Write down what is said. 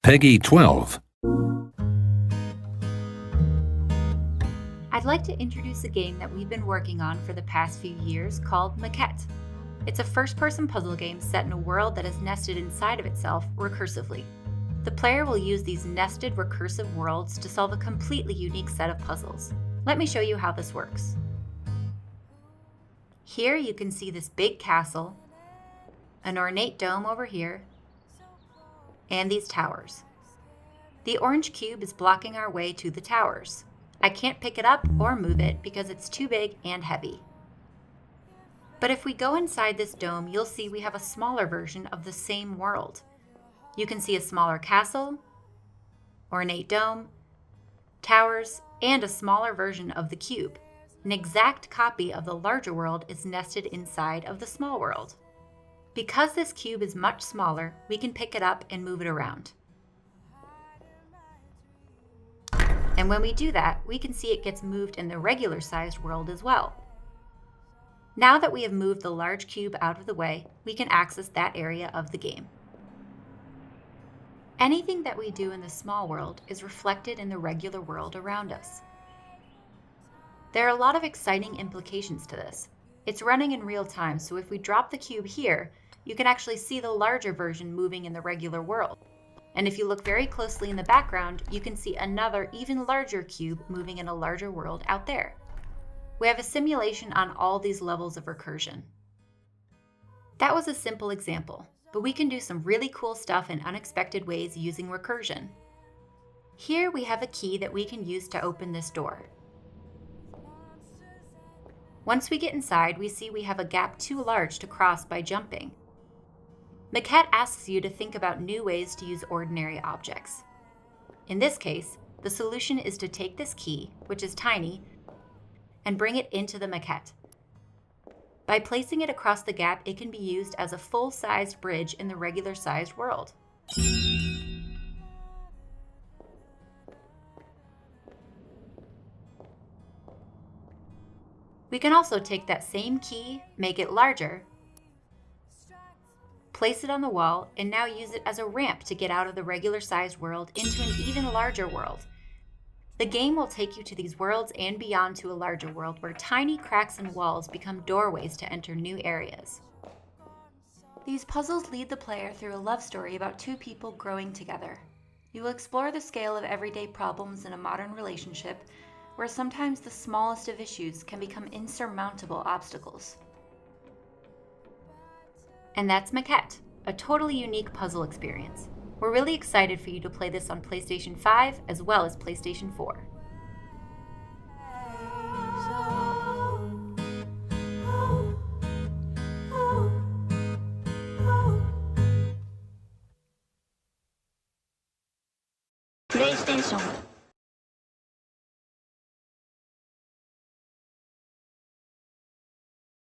Peggy 12. I'd like to introduce a game that we've been working on for the past few years called Maquette. It's a first-person puzzle game set in a world that is nested inside of itself recursively. The player will use these nested recursive worlds to solve a completely unique set of puzzles. Let me show you how this works. Here you can see this big castle, an ornate dome over here, and these towers. The orange cube is blocking our way to the towers. I can't pick it up or move it because it's too big and heavy. But if we go inside this dome, you'll see we have a smaller version of the same world. You can see a smaller castle, ornate dome, towers, and a smaller version of the cube. An exact copy of the larger world is nested inside of the small world. Because this cube is much smaller, we can pick it up and move it around. And when we do that, we can see it gets moved in the regular sized world as well. Now that we have moved the large cube out of the way, we can access that area of the game. Anything that we do in the small world is reflected in the regular world around us. There are a lot of exciting implications to this. It's running in real time, so if we drop the cube here, you can actually see the larger version moving in the regular world. And if you look very closely in the background, you can see another even larger cube moving in a larger world out there. We have a simulation on all these levels of recursion. That was a simple example, but we can do some really cool stuff in unexpected ways using recursion. Here we have a key that we can use to open this door. Once we get inside, we see we have a gap too large to cross by jumping. Maquette asks you to think about new ways to use ordinary objects. In this case, the solution is to take this key, which is tiny, and bring it into the maquette. By placing it across the gap, it can be used as a full-sized bridge in the regular-sized world. We can also take that same key, make it larger, place it on the wall, and now use it as a ramp to get out of the regular-sized world into an even larger world. The game will take you to these worlds and beyond to a larger world where tiny cracks in walls become doorways to enter new areas. These puzzles lead the player through a love story about two people growing together. You will explore the scale of everyday problems in a modern relationship where sometimes the smallest of issues can become insurmountable obstacles. And that's Maquette, a totally unique puzzle experience. We're really excited for you to play this on PlayStation 5 as well as PlayStation 4. PlayStation